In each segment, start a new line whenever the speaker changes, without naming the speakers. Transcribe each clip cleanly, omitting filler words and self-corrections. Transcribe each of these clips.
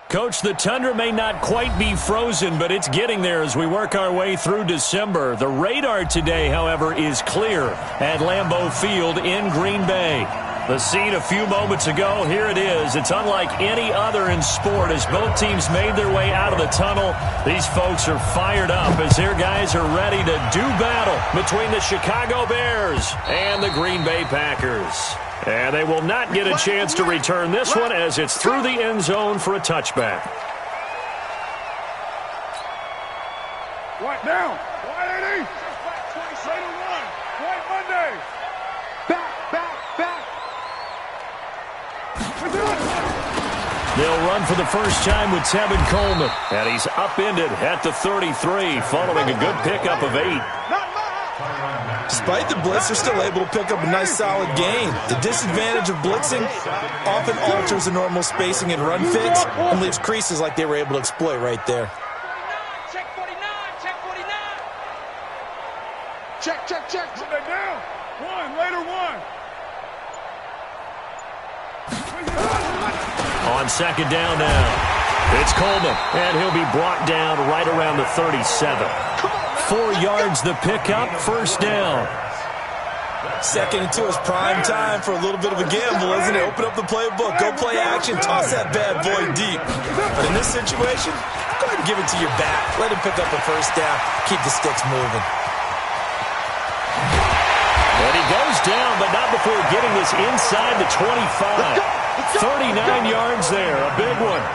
Coach, the tundra may not quite be frozen, but it's getting there as we work our way through December. The radar today, however, is clear at Lambeau Field in Green Bay. The scene a few moments ago, here it is. It's unlike any other in sport as both teams made their way out of the tunnel. These folks are fired up as their guys are ready to do battle between the Chicago Bears and the Green Bay Packers. And they will not get a chance to return this one as it's through the end zone for a touchback.
White down. White 80. Straight to one. White Monday. Back.
They'll run for the first time with Tevin Coleman. And he's upended at the 33 following a good pickup of 8.
Despite the blitz, they're still able to pick up a nice solid gain. The disadvantage of blitzing often alters the normal spacing and run fits and leaves creases like they were able to exploit right there.
Check 49. Check. Put that down. One. Later one.
On second down now. It's Coleman, and he'll be brought down right around the 37. 4 yards the pickup, first down.
Second and 2 is prime time for a little bit of a gamble, isn't it? Open up the playbook, go play action, toss that bad boy deep. But in this situation, go ahead and give it to your back. Let him pick up a first down. Keep the sticks moving.
And he goes down, but not before getting this inside the 25. 39 yards there, a big one.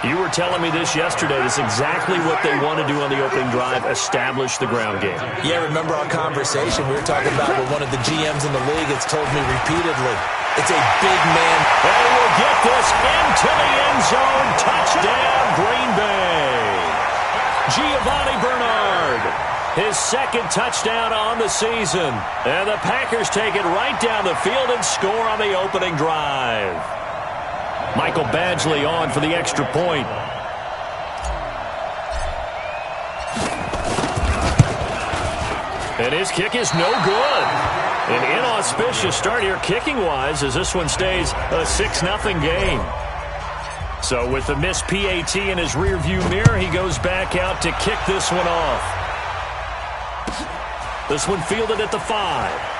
You were telling me this yesterday. This is exactly what they want to do on the opening drive, establish the ground game.
Yeah, remember our conversation? We were talking about what one of the GMs in the league has told me repeatedly. It's a big man.
And we'll get this into the end zone. Touchdown, Green Bay. Giovanni Bernard, his second touchdown on the season. And the Packers take it right down the field and score on the opening drive. Michael Badgley on for the extra point. And his kick is no good. An inauspicious start here kicking-wise as this one stays a 6-0 game. So with the missed PAT in his rearview mirror, he goes back out to kick this one off. This one fielded at the 5.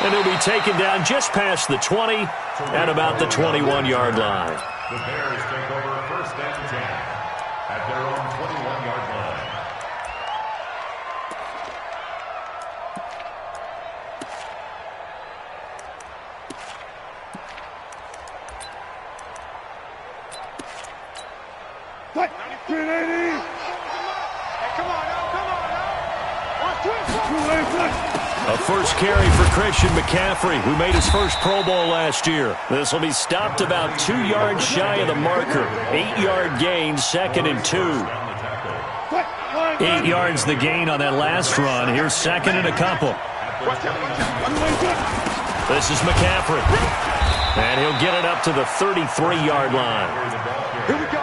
And he'll be taken down just past the 20 at about the 21-yard line.
The Bears take over first and 10 at their own 21-yard line.
What? 380. Hey, come on now.
A first carry for Christian McCaffrey, who made his first Pro Bowl last year. This will be stopped about 2 yards shy of the marker. 8-yard gain, second and 2. 8 yards the gain on that last run. Here's second and a couple. This is McCaffrey. And he'll get it up to the 33-yard line.
Here we go.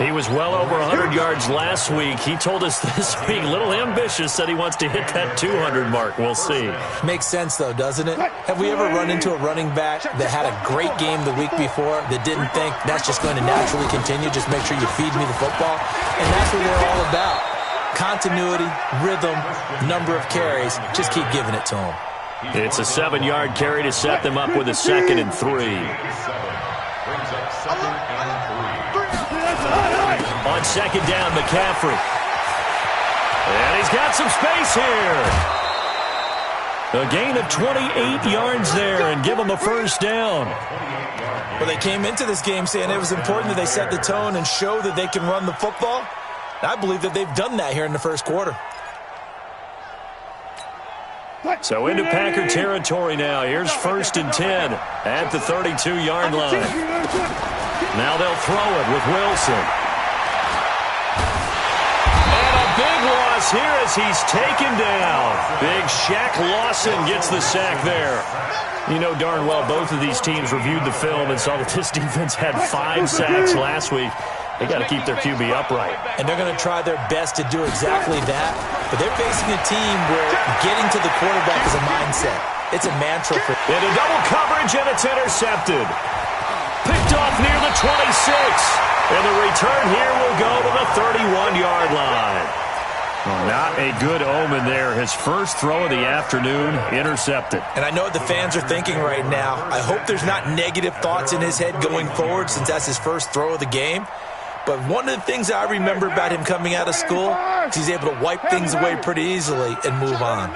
He was well over 100 yards last week. He told us this week, a little ambitious, said he wants to hit that 200 mark. We'll see.
Makes sense, though, doesn't it? Have we ever run into a running back that had a great game the week before that didn't think that's just going to naturally continue? Just make sure you feed me the football. And that's what they're all about. Continuity, rhythm, number of carries. Just keep giving it to them.
It's a 7-yard carry to set them up with a second and 3. On second down, McCaffrey. And he's got some space here. A gain of 28 yards there and give them a first down.
Well, they came into this game saying it was important that they set the tone and show that they can run the football. I believe that they've done that here in the first quarter.
So into Packer territory now. Here's first and 10 at the 32-yard line. Now they'll throw it with Wilson. And a big loss here as he's taken down. Big Shaq Lawson gets the sack there. You know darn well both of these teams reviewed the film and saw that this defense had 5 sacks last week. They got to keep their QB upright.
And they're going to try their best to do exactly that. But they're facing a team where getting to the quarterback is a mindset. It's a mantra for them.
Into double coverage, and it's intercepted. Picked off near the 26. And the return here will go to the 31-yard line. Well, not a good omen there. His first throw of the afternoon intercepted.
And I know what the fans are thinking right now. I hope there's not negative thoughts in his head going forward since that's his first throw of the game. But one of the things I remember about him coming out of school is he's able to wipe things away pretty easily and move on.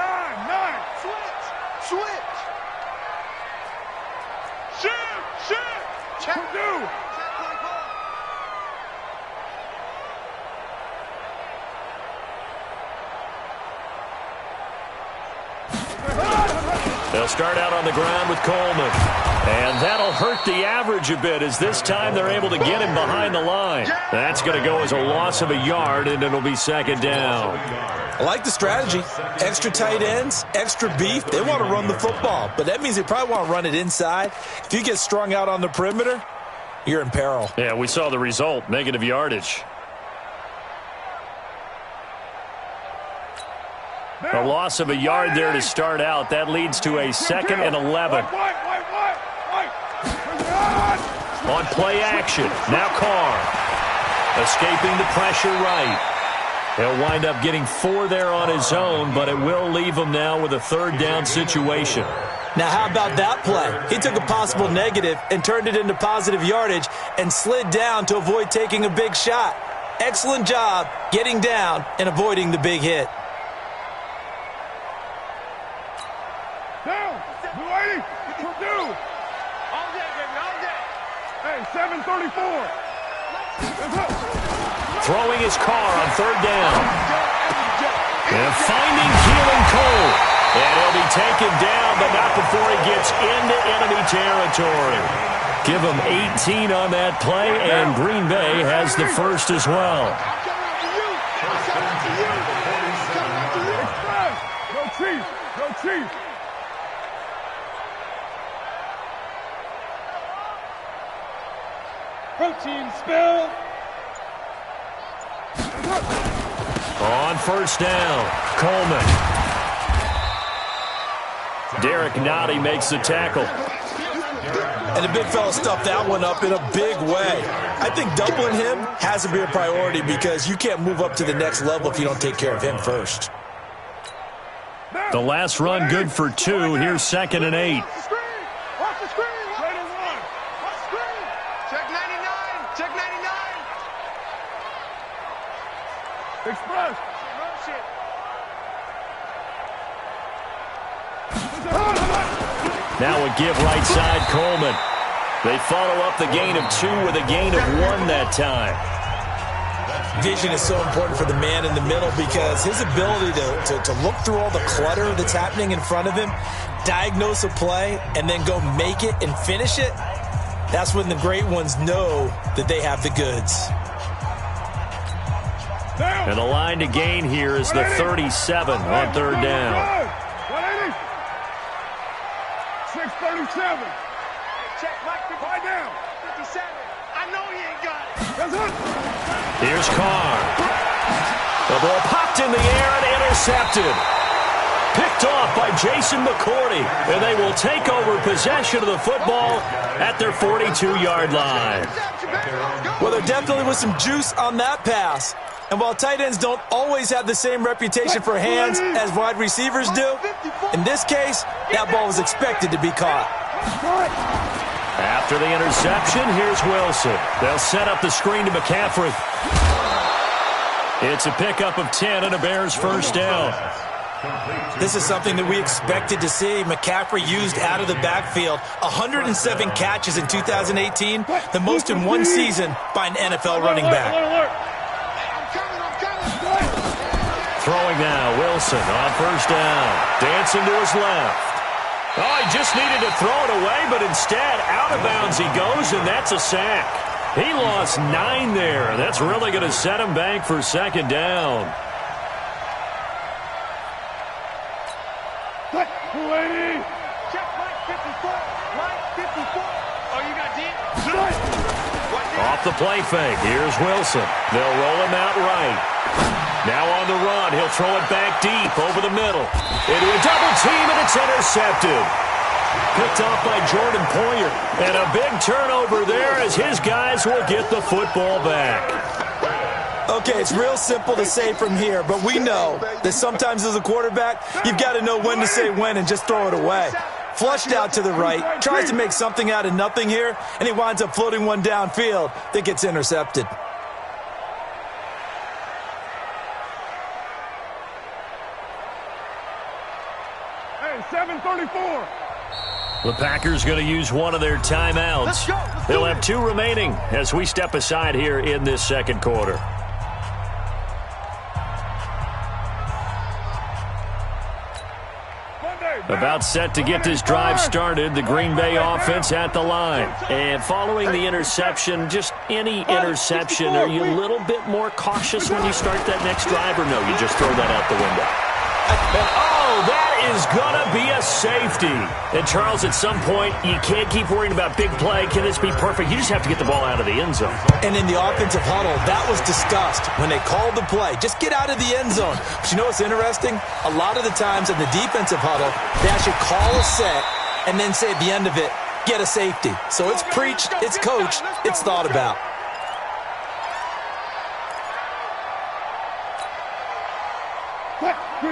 They'll start out on the ground with Coleman. And that'll hurt the average a bit as this time they're able to get him behind the line. That's going to go as a loss of a yard, and it'll be second down.
I like the strategy. Extra tight ends, extra beef. They want to run the football, but that means they probably want to run it inside. If you get strung out on the perimeter, you're in peril.
Yeah, we saw the result, negative yardage. A loss of a yard there to start out. That leads to a 2nd and 11. On play action. Now Carr. Escaping the pressure right. He'll wind up getting 4 there on his own, but it will leave him now with a 3rd down situation.
Now, how about that play? He took a possible negative and turned it into positive yardage and slid down to avoid taking a big shot. Excellent job getting down and avoiding the big hit.
Down. Blue 80. Purdue.
All day, baby. All day.
Hey, 734.
Throwing his car on 3rd down. And finding Keelan Cole. And he'll be taken down, but not before he gets into enemy territory. Give him 18 on that play, and Green Bay has the first as well.
Go Chiefs. Go Chiefs.
Protein spill.
On 1st down, Coleman. Derek Nottie makes the tackle.
And the big fella stuffed that one up in a big way. I think doubling him has to be a priority because you can't move up to the next level if you don't take care of him first.
The last run good for 2. Here's 2nd and 8.
Watch the screen. Ready to run. Watch the screen.
Check 99. Check 99.
Express.
Run shit.
Now a give right side, Coleman. They follow up the gain of 2 with a gain of 1 that time.
Vision is so important for the man in the middle because his ability to look through all the clutter that's happening in front of him, diagnose a play, and then go make it and finish it, that's when the great ones know that they have the goods.
And the line to gain here is the 37 on 3rd down.
180. 637.
Check Mike.
5 down.
57. I know he ain't got it.
That's it.
Here's Carr. The ball popped in the air and intercepted. Picked off by Jason McCourty. And they will take over possession of the football at their 42-yard line.
Well, there definitely was some juice on that pass. And while tight ends don't always have the same reputation for hands as wide receivers do, in this case, that ball was expected to be caught.
After the interception, here's Wilson. They'll set up the screen to McCaffrey. It's a pickup of 10 and a Bears first down.
This is something that we expected to see. McCaffrey used out of the backfield. 107 catches in 2018, the most in one season by an NFL running back.
Throwing now, Wilson on first down. Dancing to his left. Oh, he just needed to throw it away, but instead, out of bounds he goes, and that's a sack. He lost 9 there. That's really going to set him back for 2nd down.
280.
Check Mike 54. Mike 54. Oh, you got deep?
Off the play fake. Here's Wilson. They'll roll him out right. Now on the run, he'll throw it back deep over the middle. Into a double team, and it's intercepted. Picked off by Jordan Poyer. And a big turnover there as his guys will get the football back.
Okay, it's real simple to say from here, but we know that sometimes as a quarterback, you've got to know when to say when and just throw it away. Flushed out to the right, tries to make something out of nothing here, and he winds up floating one downfield that gets intercepted.
Hey, 7:34.
The Packers going to use one of their timeouts. They'll have 2 remaining as we step aside here in this second quarter. About set to get this drive started, the Green Bay offense at the line. And following the interception, just any interception, are you a little bit more cautious when you start that next drive, or no, you just throw that out the window? Oh, that is going to be a safety. And, Charles, at some point, you can't keep worrying about big play. Can this be perfect? You just have to get the ball out of the end zone.
And in the offensive huddle, that was discussed when they called the play. Just get out of the end zone. But you know what's interesting? A lot of the times in the defensive huddle, they actually call a set and then say at the end of it, get a safety. So it's preached, it's coached, it's thought about.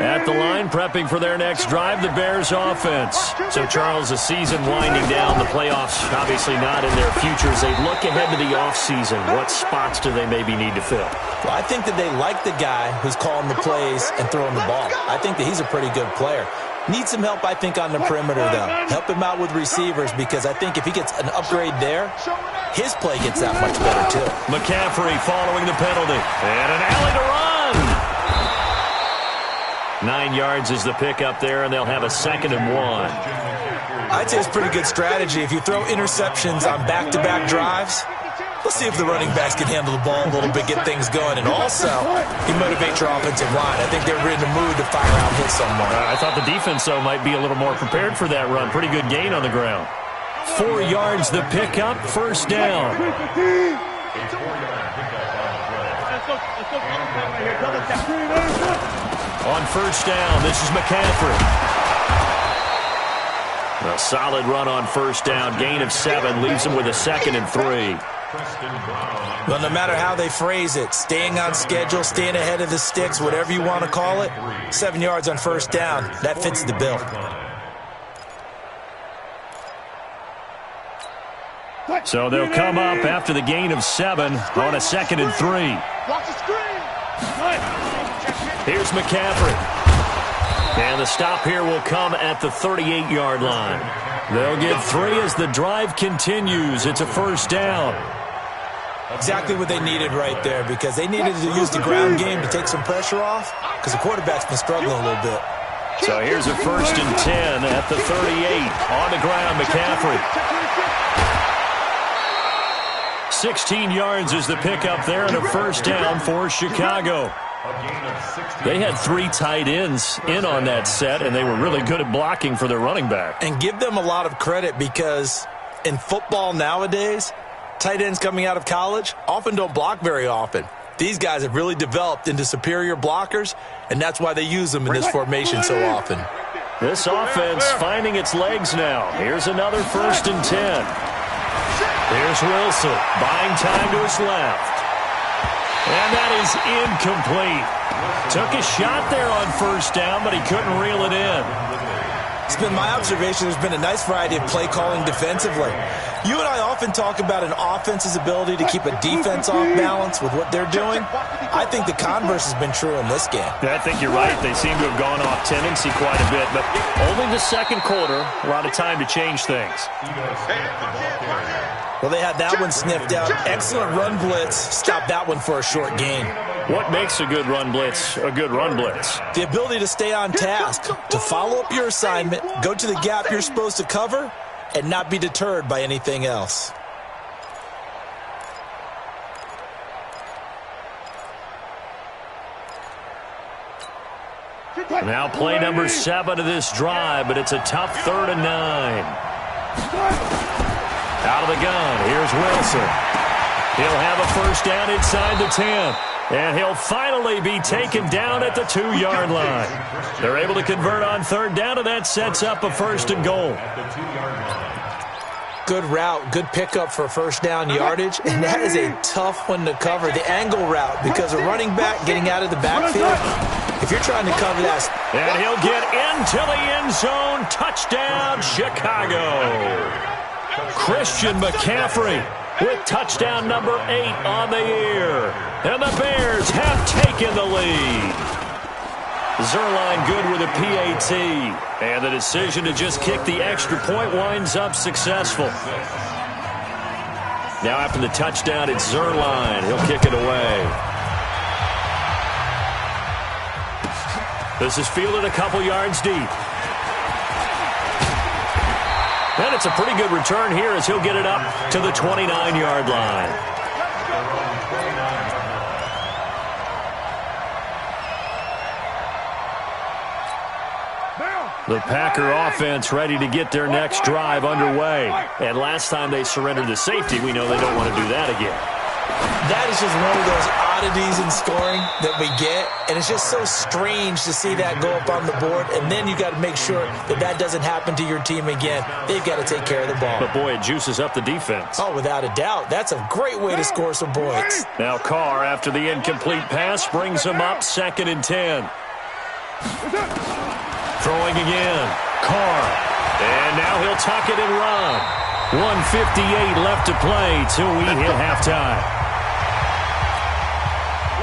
At the line, prepping for their next drive, the Bears offense. So, Charles, the season winding down, the playoffs obviously not in their future. As they look ahead to the offseason, what spots do they maybe need to fill?
Well, I think that they like the guy who's calling the plays and throwing the ball. I think that he's a pretty good player. Needs some help, I think, on the perimeter, though. Help him out with receivers, because I think if he gets an upgrade there, his play gets that much better, too.
McCaffrey following the penalty. And an alley to run. 9 yards is the pickup there, and they'll have a 2nd and 1.
I'd say it's pretty good strategy. If you throw interceptions on back-to-back drives, let's see if the running backs can handle the ball a little bit, get things going. And also, you motivate your offensive line. I think they're in the mood to fire out hits someone.
I thought the defense, though, might be a little more prepared for that run. Pretty good gain on the ground. 4 yards the pickup, 1st down. On 1st down, this is McCaffrey. A solid run on 1st down. Gain of 7 leaves him with a 2nd and 3.
Well, no matter how they phrase it, staying on schedule, staying ahead of the sticks, whatever you want to call it, 7 yards on 1st down, that fits the bill.
So they'll come up after the gain of 7 on a 2nd and 3.
Watch the screen.
Here's McCaffrey. And the stop here will come at the 38-yard line. They'll get 3 as the drive continues. It's a 1st down.
Exactly what they needed right there, because they needed to use the ground game to take some pressure off, because the quarterback's been struggling a little bit.
So here's a 1st and 10 at the 38. On the ground, McCaffrey. 16 yards is the pickup there, and a 1st down for Chicago. They had 3 tight ends in on that set, and they were really good at blocking for their running back.
And give them a lot of credit, because in football nowadays, tight ends coming out of college often don't block very often. These guys have really developed into superior blockers, and that's why they use them in this formation so often.
This offense finding its legs now. Here's another 1st and 10. Here's Wilson, buying time to his left. And that is incomplete. Took a shot there on 1st down, but he couldn't reel it in.
It's been my observation there's been a nice variety of play calling defensively. You and I often talk about an offense's ability to keep a defense off balance with what they're doing. I think the converse has been true in this game.
I think you're right. They seem to have gone off tendency quite a bit, but only the 2nd quarter, a lot of time to change things.
Well, they had that one sniffed out. Excellent run blitz. Stopped that one for a short gain.
What makes a good run blitz a good run blitz?
The ability to stay on task, to follow up your assignment, go to the gap you're supposed to cover, and not be deterred by anything else.
Now play number 7 of this drive, but it's a tough 3rd and 9. Out of the gun, here's Wilson. He'll have a 1st down inside the 10. And he'll finally be taken down at the 2-yard line. They're able to convert on third down, and that sets up a 1st and goal.
Good route, good pickup for first down yardage, and that is a tough one to cover, the angle route, because a running back getting out of the backfield, if you're trying to cover that.
And he'll get into the end zone. Touchdown, Chicago. Christian McCaffrey with touchdown number 8 on the year. And the Bears have taken the lead. Zuerlein good with a PAT. And the decision to just kick the extra point winds up successful. Now after the touchdown, it's Zuerlein. He'll kick it away. This is fielded a couple yards deep. And it's a pretty good return here as he'll get it up to the 29-yard line. The Packer offense ready to get their next drive underway. And last time they surrendered the safety, we know they don't want to do that again.
That is just one of those oddities in scoring that we get, and it's just so strange to see that go up on the board, and then you got to make sure that that doesn't happen to your team again. They've got to take care of the ball.
But, boy, it juices up the defense.
Oh, without a doubt. That's a great way to score some points.
Now Carr, after the incomplete pass, brings him up 2nd and 10. Throwing again. Carr. And now he'll tuck it and run. 1:58 left to play till we hit halftime.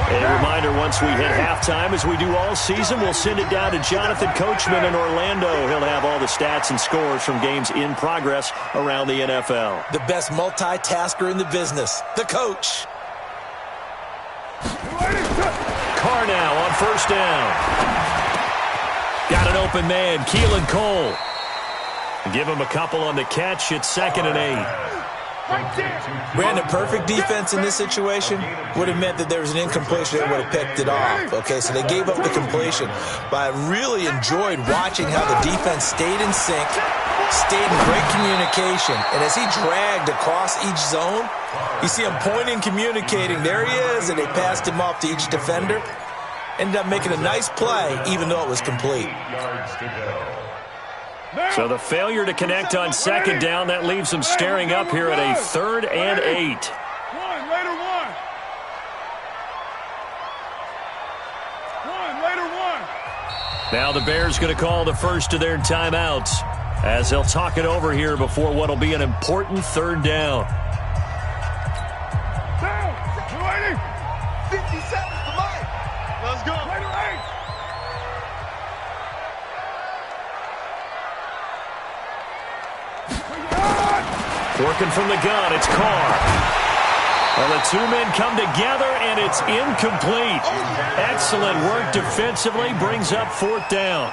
A reminder, once we hit halftime, as we do all season, we'll send it down to Jonathan Coachman in Orlando. He'll have all the stats and scores from games in progress around the NFL.
The best multitasker in the business, the coach.
Carr now on 1st down. Got an open man, Keelan Cole. Give him a couple on the catch. It's 2nd and 8.
Brandon, perfect defense in this situation would have meant that there was an incompletion that would have picked it off. Okay, so they gave up the completion. But I really enjoyed watching how the defense stayed in sync, stayed in great communication. And as he dragged across each zone, you see him pointing, communicating. There he is, and they passed him off to each defender. Ended up making a nice play, even though it was complete.
So the failure to connect on 2nd down, that leaves them staring up here at a 3rd and 8. Now the Bears going to call the first of their timeouts as they'll talk it over here before what will be an important 3rd down.
57 for Mike. Let's go.
Working from the gun, it's Carr. Well, the two men come together, and it's incomplete. Excellent work defensively, brings up 4th down.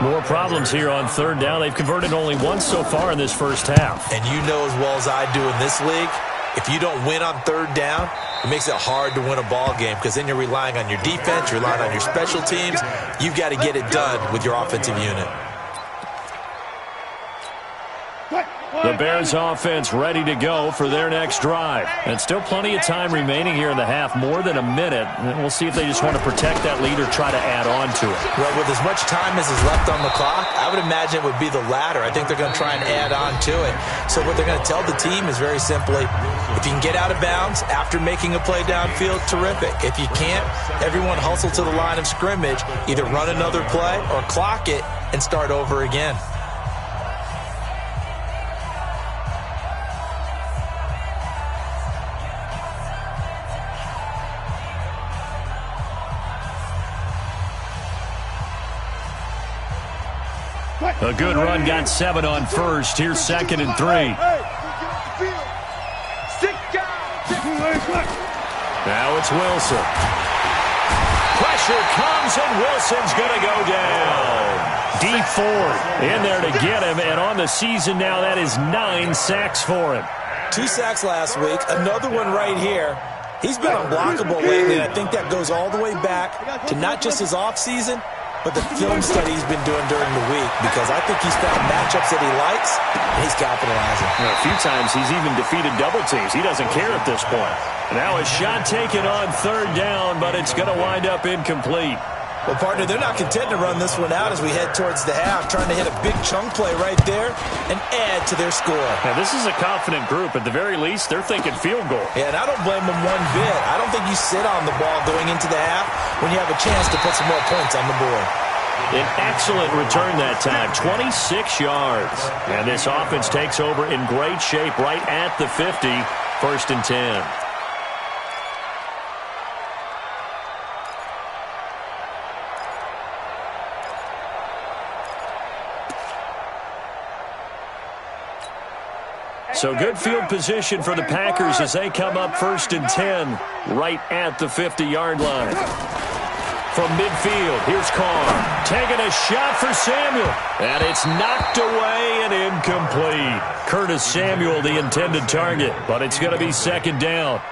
More problems here on 3rd down. They've converted only once so far in this first half.
And you know as well as I do in this league, if you don't win on 3rd down, it makes it hard to win a ball game because then you're relying on your defense, you're relying on your special teams. You've got to get it done with your offensive unit.
The Bears offense ready to go for their next drive. And still plenty of time remaining here in the half, more than a minute. And we'll see if they just want to protect that lead or try to add on to it.
Well, with as much time as is left on the clock, I would imagine it would be the latter. I think they're going to try and add on to it. So what they're going to tell the team is very simply, if you can get out of bounds after making a play downfield, terrific. If you can't, everyone hustle to the line of scrimmage, either run another play or clock it and start over again.
A good run, got 7 on first. Here's 2nd and 3. Now it's Wilson. Pressure comes, and Wilson's going to go down. Deep forward in there to get him, and on the season now, that is 9 sacks for him.
2 sacks last week, another one right here. He's been unblockable lately, and I think that goes all the way back to not just his offseason, but the film study he's been doing during the week, because I think he's found matchups that he likes, and he's capitalizing.
A few times he's even defeated double teams. He doesn't care at this point. Now a shot taken on third down, but it's going to wind up incomplete.
Well, partner, they're not content to run this one out as we head towards the half, trying to hit a big chunk play right there and add to their score.
Now, this is a confident group. At the very least, they're thinking field goal.
Yeah, and I don't blame them one bit. I don't think you sit on the ball going into the half when you have a chance to put some more points on the board.
An excellent return that time, 26 yards. And this offense takes over in great shape right at the 50, 1st and 10. So good field position for the Packers as they come up 1st and 10 right at the 50-yard line. From midfield, here's Carr taking a shot for Samuel. And it's knocked away and incomplete. Curtis Samuel, the intended target, but it's going to be 2nd down.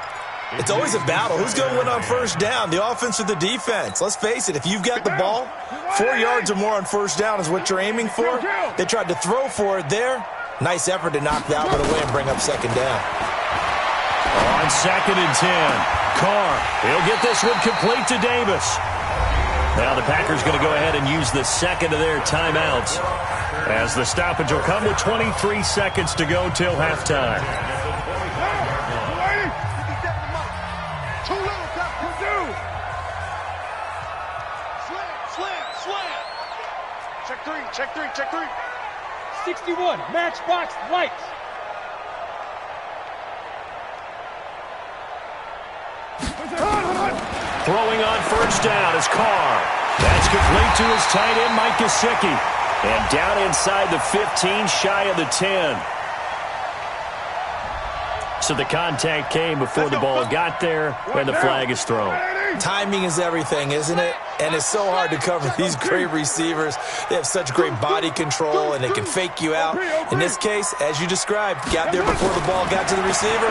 It's always a battle. Who's going to win on 1st down, the offense or the defense? Let's face it, if you've got the ball, 4 yards or more on 1st down is what you're aiming for. They tried to throw for it there. Nice effort to knock that one away and bring up 2nd down.
On 2nd and 10, Carr, he'll get this one complete to Davis. Now the Packers going to go ahead and use the 2nd of their timeouts as the stoppage will come with 23 seconds to go till halftime.
Check three. 61, matchbox lights.
Throwing on 1st down is Carr. That's complete to his tight end, Mike Gesicki. And down inside the 15, shy of the 10. So the contact came before the ball got there, and the flag is thrown.
Timing is everything, isn't it? And it's so hard to cover these great receivers. They have such great body control, and they can fake you out. In this case, as you described, got there before the ball got to the receiver.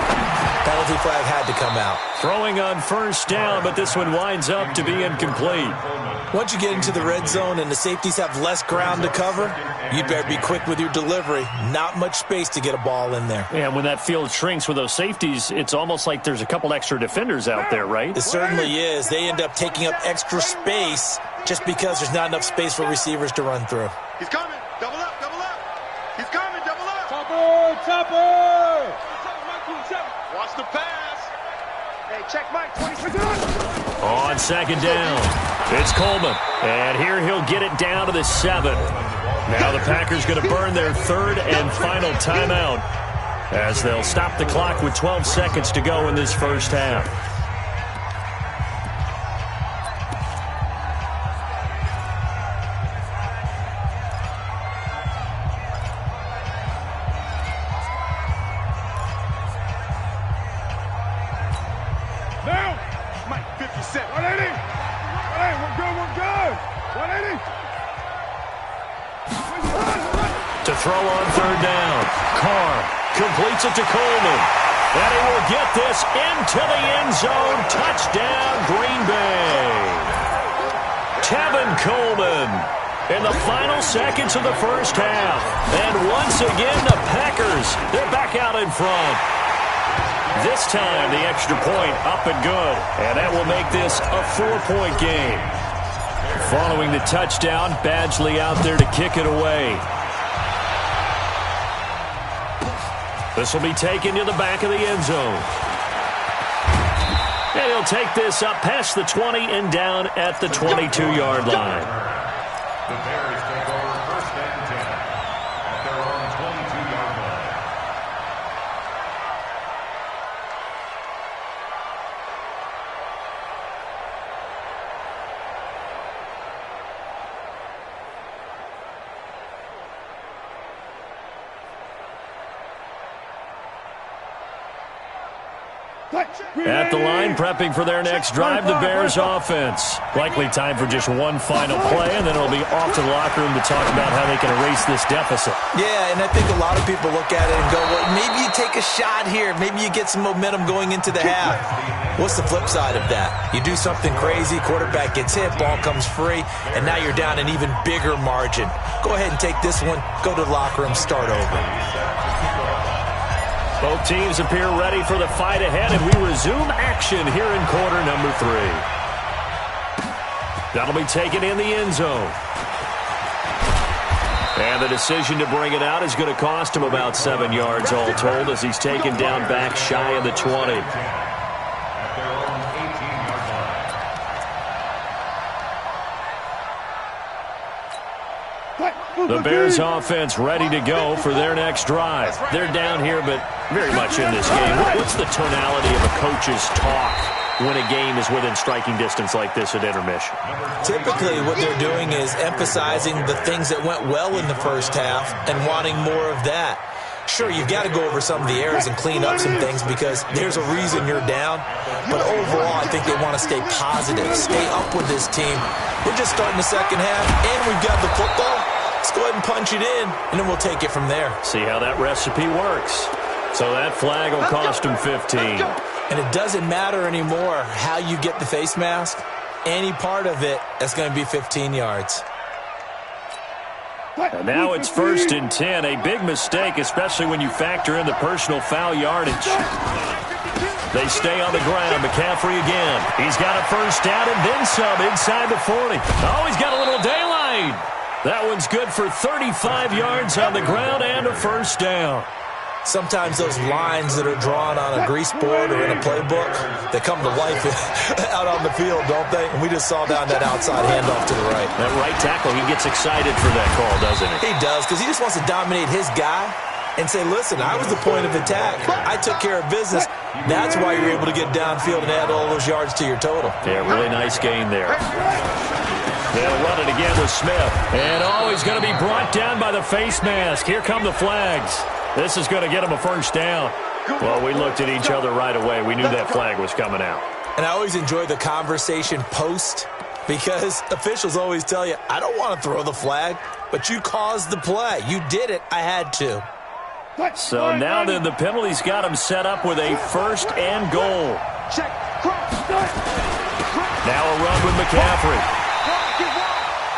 Penalty flag had to come out.
Throwing on 1st down, but this one winds up to be incomplete.
Once you get into the red zone and the safeties have less ground to cover, you'd better be quick with your delivery. Not much space to get a ball in there.
Yeah, when that field shrinks with those safeties, it's almost like there's a couple extra defenders out there, right?
It certainly is. They end up taking up extra space just because there's not enough space for receivers to run through.
He's coming. Double up. He's coming. Double up. Topper. Watch the pass. Hey, check Mike. 20.
On 2nd down, it's Coleman. And here he'll get it down to the 7. Now the Packers going to burn their 3rd and final timeout as they'll stop the clock with 12 seconds to go in this 1st half. To throw on 3rd down, Carr completes it to Coleman. And he will get this into the end zone. Touchdown, Green Bay. Tevin Coleman in the final seconds of the 1st half. And once again, the Packers, they're back out in front. This time, the extra point up and good. And that will make this a 4-point game. Following the touchdown, Badgley out there to kick it away. This will be taken to the back of the end zone. And he'll take this up past the 20 and down at the 22-yard line.
The Bears take over 1st and 10 at their own 22-yard line.
At the line, prepping for their next drive, the Bears offense. Likely time for just one final play, and then it'll be off to the locker room to talk about how they can erase this deficit.
Yeah, and I think a lot of people look at it and go, well, maybe you take a shot here. Maybe you get some momentum going into the half. What's the flip side of that? You do something crazy, quarterback gets hit, ball comes free, and now you're down an even bigger margin. Go ahead and take this one, go to the locker room, start over.
Both teams appear ready for the fight ahead, and we resume action here in quarter number 3. That'll be taken in the end zone. And the decision to bring it out is going to cost him about 7 yards all told as he's taken down back shy of the 20. The Bears offense ready to go for their next drive. They're down here, but very much in this game. What's the tonality of a coach's talk when a game is within striking distance like this at intermission?
Typically, what they're doing is emphasizing the things that went well in the first half and wanting more of that. Sure, you've got to go over some of the errors and clean up some things because there's a reason you're down. But overall, I think they want to stay positive, stay up with this team. We're just starting the second half, and we've got the football. Let's go ahead and punch it in, and then we'll take it from there.
See how that recipe works. So that flag will cost him 15.
And it doesn't matter anymore how you get the face mask. Any part of it, that's going to be 15 yards.
And now it's 1st and 10. A big mistake, especially when you factor in the personal foul yardage. They stay on the ground. McCaffrey again. He's got a first down and then some inside the 40. Oh, he's got a little daylight. That one's good for 35 yards on the ground and a first down.
Sometimes those lines that are drawn on a grease board or in a playbook, they come to life out on the field, don't they? And we just saw down that outside handoff to the right.
That right tackle, he gets excited for that call, doesn't he?
He does, because he just wants to dominate his guy and say, listen, I was the point of attack. I took care of business. That's why you're able to get downfield and add all those yards to your total.
Yeah, really nice gain there. They'll run it again with Smith. And he's going to be brought down by the face mask. Here come the flags. This is going to get him a first down. Well, we looked at each other right away. We knew that flag was coming out.
And I always enjoy the conversation post because officials always tell you, I don't want to throw the flag, but you caused the play. You did it. I had to.
So now then the penalty's got him set up with a 1st and goal. Now a run with McCaffrey.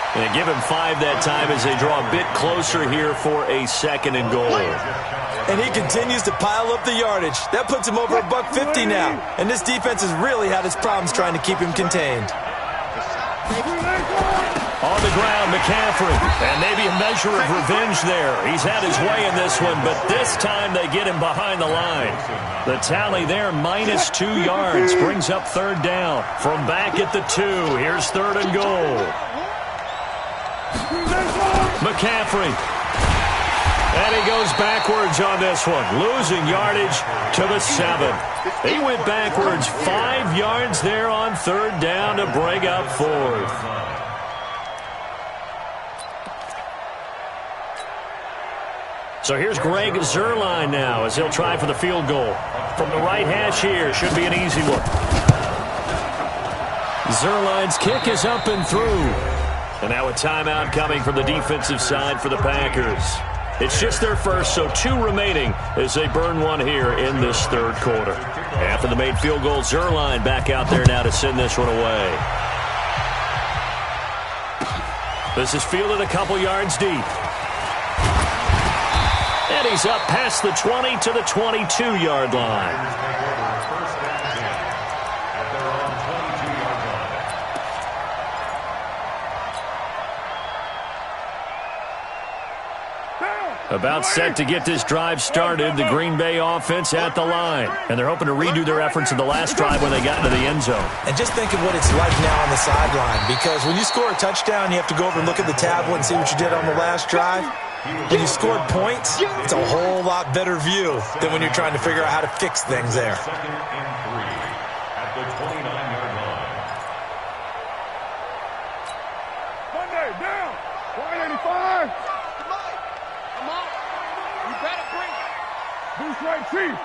And give him 5 that time as they draw a bit closer here for a 2nd and goal.
And he continues to pile up the yardage. That puts him over $150 now. And this defense has really had its problems trying to keep him contained.
On the ground, McCaffrey. And maybe a measure of revenge there. He's had his way in this one, but this time they get him behind the line. The tally there, minus 2 yards, brings up 3rd down. From back at the 2, here's 3rd and goal. McCaffrey. And he goes backwards on this one, losing yardage to the 7. He went backwards 5 yards there on 3rd down to bring up 4th. So here's Greg Zuerlein now as he'll try for the field goal. From the right hash here, should be an easy one. Zuerlein's kick is up and through. And now a timeout coming from the defensive side for the Packers. It's just their first, so 2 remaining as they burn one here in this 3rd quarter. After the made field goal, Zuerlein back out there now to send this one away. This is fielded a couple yards deep. And he's up past the 20 to the 22-yard line. About set to get this drive started, the Green Bay offense at the line. And they're hoping to redo their efforts in the last drive when they got into the end zone.
And just think of what it's like now on the sideline, because when you score a touchdown, you have to go over and look at the tablet and see what you did on the last drive. When you scored points, it's a whole lot better view than when you're trying to figure out how to fix things there.
2nd and 3 at the 29-yard line.
Monday, down. 185.
Come on. You better bring it.
Boost right, Chief.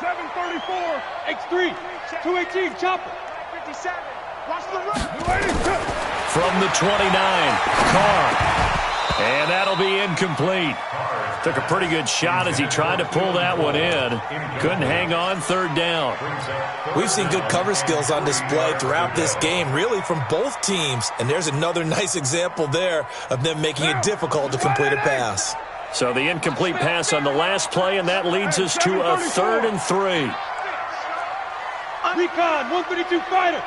734. X3. 218. Chopper. 57. Watch the run.
From the 29, Carr. And that'll be incomplete. Took a pretty good shot as he tried to pull that one in. Couldn't hang on, third down.
We've seen good cover skills on display throughout this game, really from both teams. And there's another nice example there of them making it difficult to complete a pass.
So the incomplete pass on the last play, and that leads us to a 3rd and 3.
Recon, 132 fighter.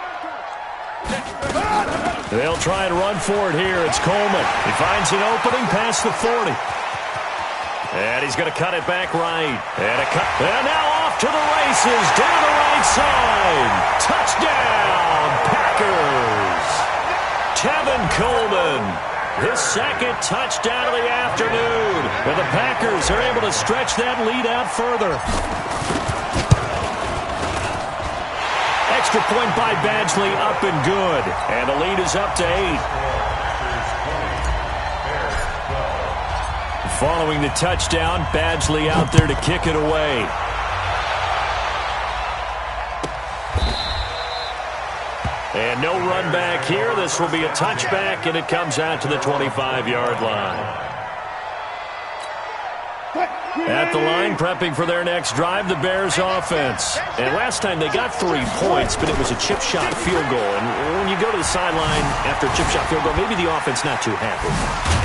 They'll try and run for it here. It's Coleman. He finds an opening past the 40. And he's going to cut it back right. And now off to the races. Down the right side. Touchdown, Packers. Tevin Coleman. His 2nd touchdown of the afternoon. And the Packers are able to stretch that lead out further. Extra point by Badgley, up and good. And the lead is up to 8. Following the touchdown, Badgley out there to kick it away. And no run back here. This will be a touchback, and it comes out to the 25-yard line. At the line, prepping for their next drive, the Bears offense. And last time they got 3 points, but it was a chip shot field goal. And when you go to the sideline after a chip shot field goal, maybe the offense not too happy.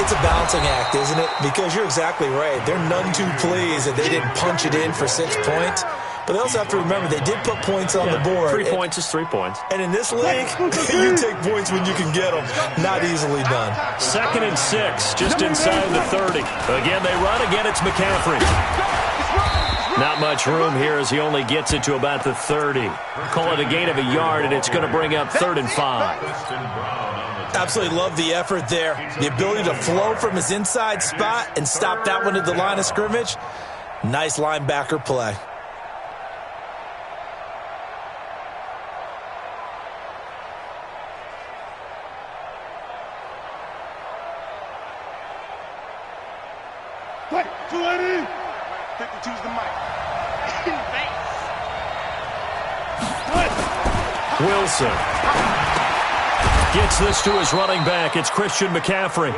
It's a balancing act, isn't it? Because you're exactly right. They're none too pleased that they didn't punch it in for 6 points. But they also have to remember they did put points on the board.
3 points is 3 points.
And in this league, you take points when you can get them. Not easily done.
2nd and 6, just inside the 30. Again, they run. Again, it's McCaffrey. Not much room here as he only gets it to about the 30. Call it a gain of a yard, and it's going to bring up 3rd and 5.
Absolutely love the effort there. The ability to flow from his inside spot and stop that one at the line of scrimmage. Nice linebacker play.
Play, 280. 52's the mic.
Wilson gets this to his running back. It's Christian McCaffrey.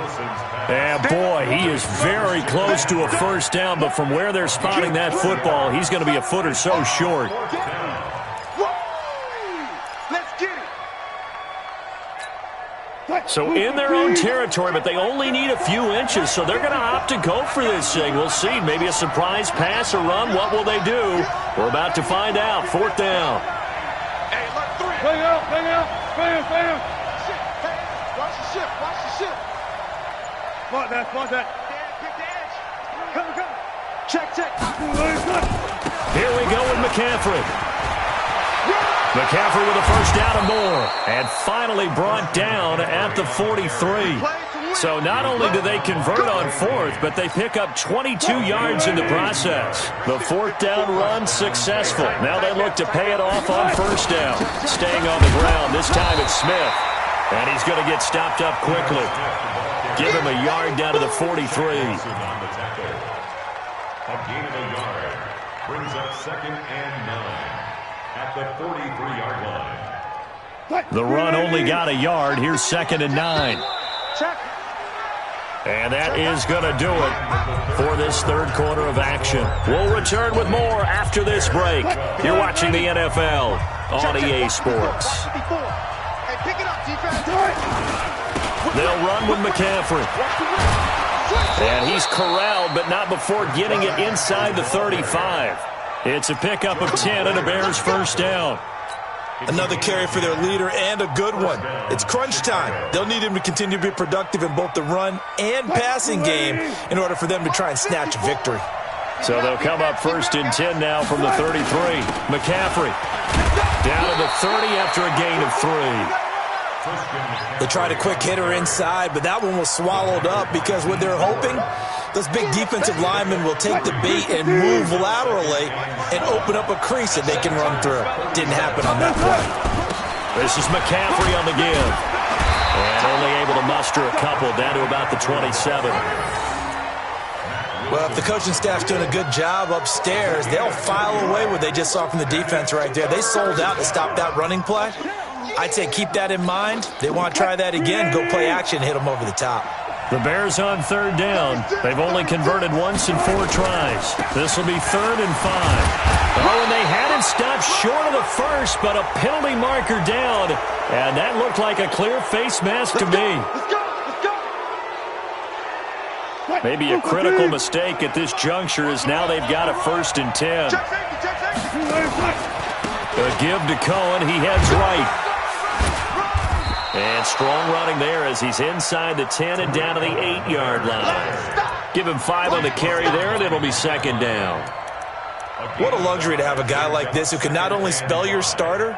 And boy, he is very close to a first down, but from where they're spotting that football, he's going to be a foot or so short. So in their own territory, but they only need a few inches, so they're going to opt to go for this thing. We'll see. Maybe a surprise pass or run. What will they do? We're about to find out. 4th down.
Hey, look, 3. Bang out, bang out, bang, bang. Hey, watch the ship, watch the ship. Spot that. Pick the edge. Come. Check.
Here we go with McCaffrey. McCaffrey with a first down and more. And finally brought down at the 43. So not only do they convert on 4th, but they pick up 22 yards in the process. The 4th down run successful. Now they look to pay it off on 1st down. Staying on the ground. This time it's Smith. And he's going to get stopped up quickly. Give him a yard down to the 43.
A gain of a yard brings up 2nd and 9 at the 43-yard line.
The run only got a yard. Here's 2nd and 9. And that is going to do it for this 3rd quarter of action. We'll return with more after this break. You're watching the NFL on EA Sports. They'll run with McCaffrey. And he's corralled, but not before getting it inside the 35. It's a pickup of 10 and a Bears first down.
Another carry for their leader and a good one. It's crunch time. They'll need him to continue to be productive in both the run and passing game in order for them to try and snatch a victory.
So they'll come up 1st and 10 now from the 33. McCaffrey down to the 30 after a gain of 3.
They tried a quick hitter inside, but that one was swallowed up because what they're hoping, those big defensive linemen will take the bait and move laterally and open up a crease that they can run through. Didn't happen on that play.
This is McCaffrey on the give. And only able to muster a couple down to about the 27.
Well, if the coaching staff's doing a good job upstairs, they'll file away what they just saw from the defense right there. They sold out to stop that running play. I'd say keep that in mind. They want to try that again, go play action, hit them over the top.
The Bears on third down. They've only converted once in 4 tries. This will be 3rd and 5. Oh, and they had it stopped short of the first, but a penalty marker down. And that looked like a clear face mask to me. Maybe a critical mistake at this juncture as now they've got a 1st and 10. A give to Cohen. He heads right. And strong running there as he's inside the 10 and down to the 8-yard line. Give him 5 on the carry there, and it'll be 2nd down.
What a luxury to have a guy like this who can not only spell your starter,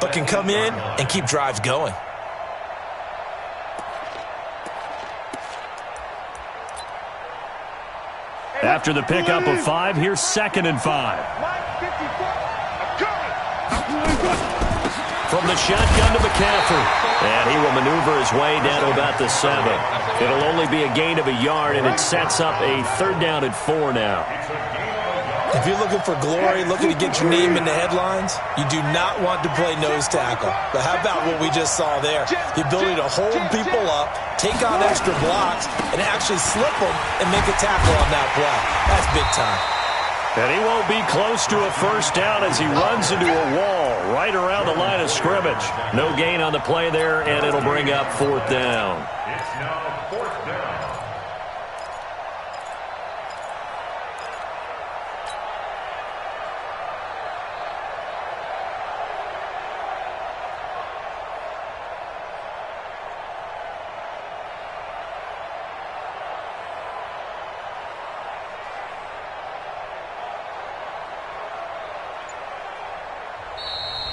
but can come in and keep drives going.
After the pickup of 5, here's 2nd and 5. From the shotgun to McCaffrey. And he will maneuver his way down to about the 7. It'll only be a gain of a yard, and it sets up a 3rd down and 4 now.
If you're looking for glory, looking to get your name in the headlines, you do not want to play nose tackle. But how about what we just saw there? The ability to hold people up, take on extra blocks, and actually slip them and make a tackle on that play. That's big time.
And he won't be close to a 1st down as he runs into a wall right around the line of scrimmage. No gain on the play there, and it'll bring up 4th down.
It's now 4th down.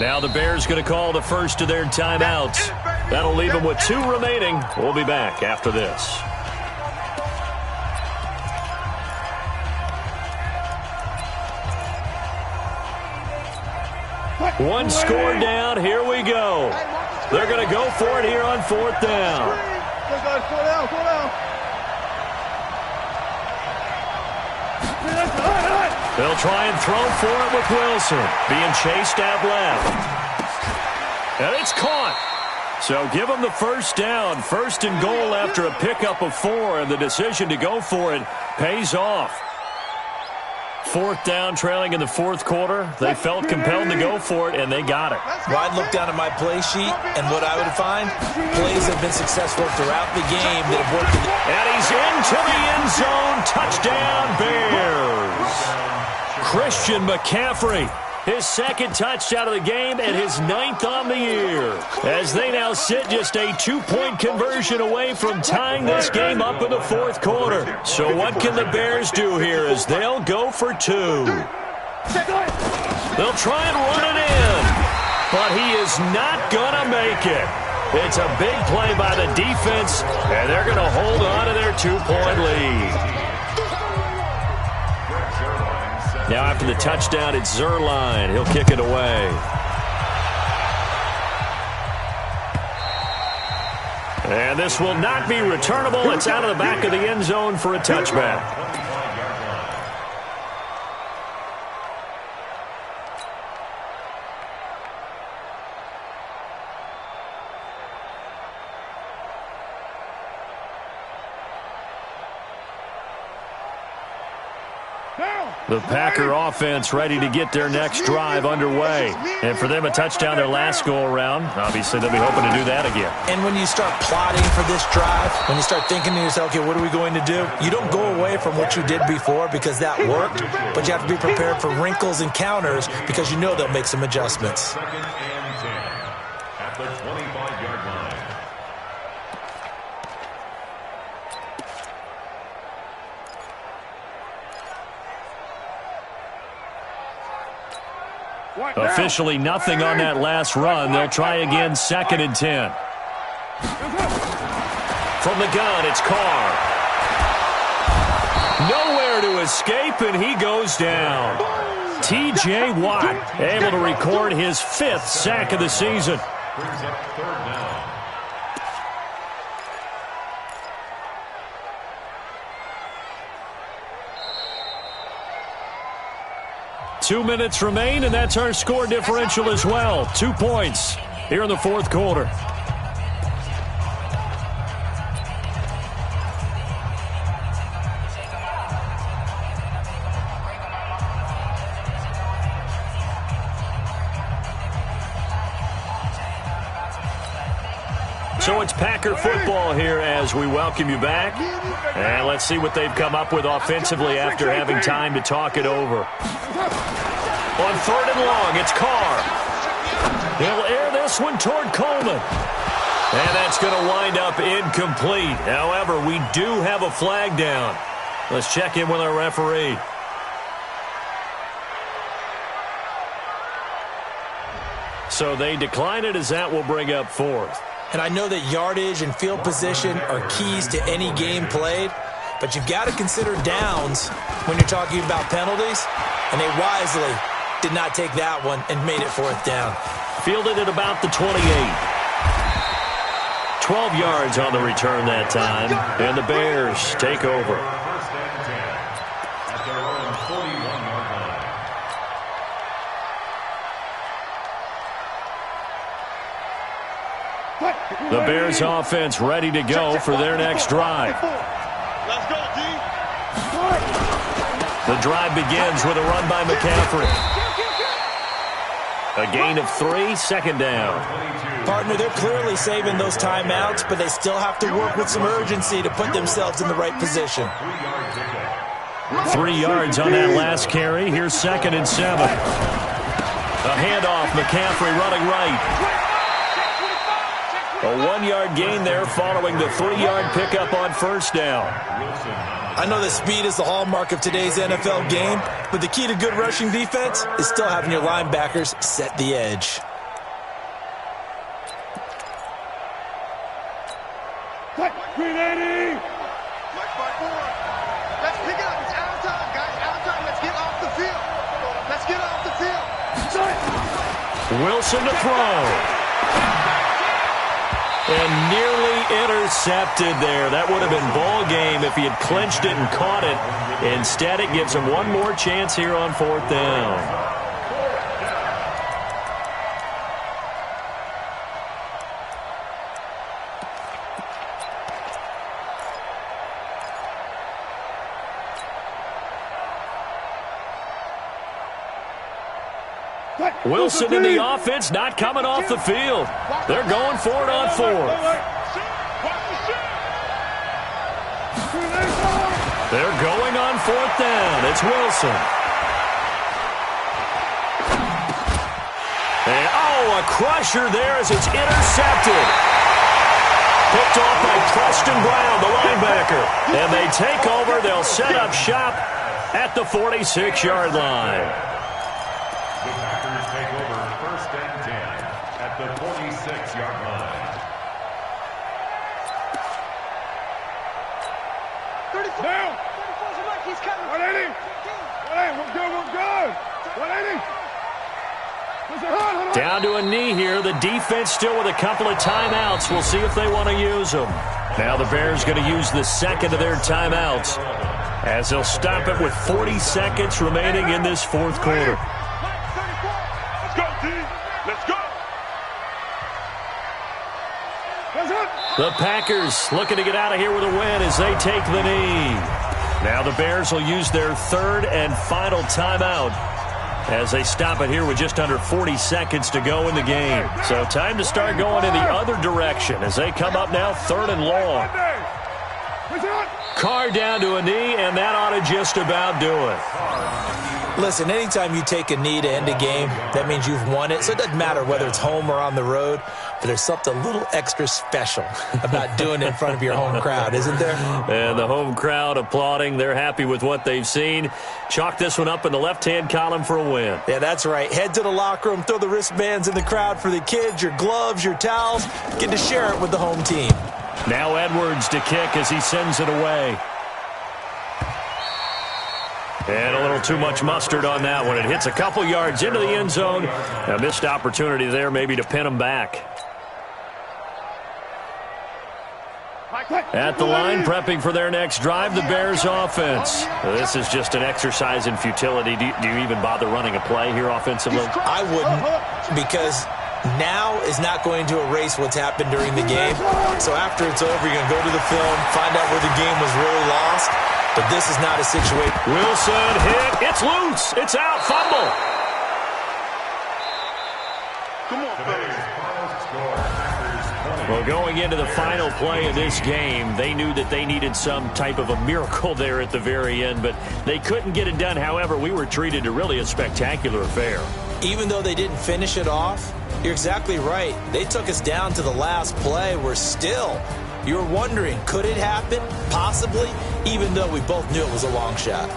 Now the Bears going to call the first of their timeouts. That'll leave them with 2 remaining. We'll be back after this. One score down. Here we go. They're going to go for it here on 4th down. They'll try and throw for it with Wilson. Being chased out left. And it's caught. So give them the 1st down. 1st and goal after a pickup of 4. And the decision to go for it pays off. 4th down, trailing in the 4th quarter. They felt compelled to go for it, and they got it.
Well, I'd look down at my play sheet, and what I would find, plays have been successful throughout the game that have worked.
And he's into the end zone. Touchdown, Bears. Christian McCaffrey, his 2nd touchdown of the game and his 9th on the year. As they now sit just a 2-point conversion away from tying this game up in the 4th quarter. So what can the Bears do here as they'll go for 2? They'll try and run it in, but he is not going to make it. It's a big play by the defense, and they're going to hold on to their 2-point lead. Now after the touchdown, it's Zerline. He'll kick it away. And this will not be returnable. It's out of the back of the end zone for a touchback. The Packer offense ready to get their next drive underway. And for them, a touchdown their last go-around. Obviously, they'll be hoping to do that again.
And when you start plotting for this drive, when you start thinking to yourself, okay, what are we going to do? You don't go away from what you did before because that worked, but you have to be prepared for wrinkles and counters because you know they'll make some adjustments.
2nd and 10 at the 25-yard line.
Officially nothing on that last run. They'll try again, 2nd and 10. From the gun, it's Carr. Nowhere to escape, and he goes down. T.J. Watt able to record his 5th sack of the season.
Brings up 3rd down.
2 minutes remain, and that's our score differential as well. 2 points here in the fourth quarter. So it's Packer football here as we welcome you back. And let's see what they've come up with offensively after having time to talk it over. On 3rd and long, it's Carr. He'll air this one toward Coleman. And that's going to wind up incomplete. However, we do have a flag down. Let's check in with our referee. So they decline it as that will bring up 4th.
And I know that yardage and field position are keys to any game played, but you've got to consider downs when you're talking about penalties, and they wisely did not take that one and made it 4th down.
Fielded at about the 28. 12 yards on the return that time, and the Bears take over.
First and 10 at their own 41-yard line.
The Bears offense ready to go for their next drive.
Let's go, D.
The drive begins with a run by McCaffrey. A gain of 3, 2nd down.
Partner, they're clearly saving those timeouts, but they still have to work with some urgency to put themselves in the right position.
3 yards on that last carry. Here's 2nd and 7. A handoff, McCaffrey running right. A 1-yard gain there following the 3-yard pickup on 1st down.
I know that speed is the hallmark of today's NFL game, but the key to good rushing defense is still having your linebackers set the edge.
Green 80!
Let's pick it up. It's out of time, guys. Out of time. Let's get off the field. Let's get off the field.
Wilson to throw. And nearly intercepted there. That would have been ball game if he had clinched it and caught it. Instead, it gives him one more chance here on 4th down. Wilson in the offense, not coming off the field. They're going for it on 4th. They're going on 4th down. It's Wilson. And, a crusher there as it's intercepted. Picked off by Preston Brown, the linebacker. And they take over. They'll set up shop at the 46-yard line.
The Packers take over 1st and 10 at the 46-yard line.
34.
Down.
34's a mark. He's coming.
180. 180. We're good. 180.
Down to a knee here. The defense still with a couple of timeouts. We'll see if they want to use them. Now the Bears going to use the 2nd of their timeouts as they'll stop it with 40 seconds remaining in this 4th quarter.
Let's go, D. Let's go.
The Packers looking to get out of here with a win as they take the knee. Now the Bears will use their 3rd and final timeout as they stop it here with just under 40 seconds to go in the game. So time to start going in the other direction as they come up now 3rd and long. Carr down to a knee, and that ought to just about do it.
Listen, anytime you take a knee to end a game, that means you've won it. So it doesn't matter whether it's home or on the road, but there's something a little extra special about doing it in front of your home crowd, isn't there?
And the home crowd applauding. They're happy with what they've seen. Chalk this one up in the left-hand column for a win.
Yeah, that's right. Head to the locker room, throw the wristbands in the crowd for the kids, your gloves, your towels. Get to share it with the home team.
Now Edwards to kick as he sends it away. And a little too much mustard on that one. It hits a couple yards into the end zone. A missed opportunity there maybe to pin them back. At the line, prepping for their next drive, the Bears offense. This is just an exercise in futility. Do you even bother running a play here offensively?
I wouldn't, because now is not going to erase what's happened during the game. So after it's over, you're going to go to the film, find out where the game was really lost. But this is not a situation.
Wilson hit. It's loose. It's out. Fumble.
Come on, fellas.
Well, going into the final play of this game, they knew that they needed some type of a miracle there at the very end, but they couldn't get it done. However, we were treated to really a spectacular affair.
Even though they didn't finish it off, you're exactly right. They took us down to the last play. We're still, you're wondering, could it happen? Possibly, even though we both knew it was a long shot.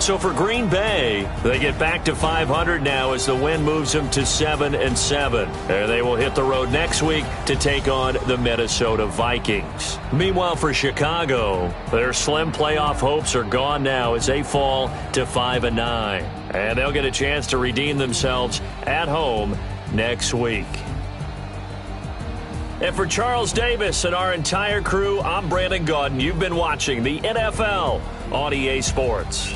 So for Green Bay, they get back to 500 now as the win moves them to 7-7. And they will hit the road next week to take on the Minnesota Vikings. Meanwhile, for Chicago, their slim playoff hopes are gone now as they fall to 5-9. And they'll get a chance to redeem themselves at home next week. And for Charles Davis and our entire crew, I'm Brandon Gaudin. You've been watching the NFL on EA Sports.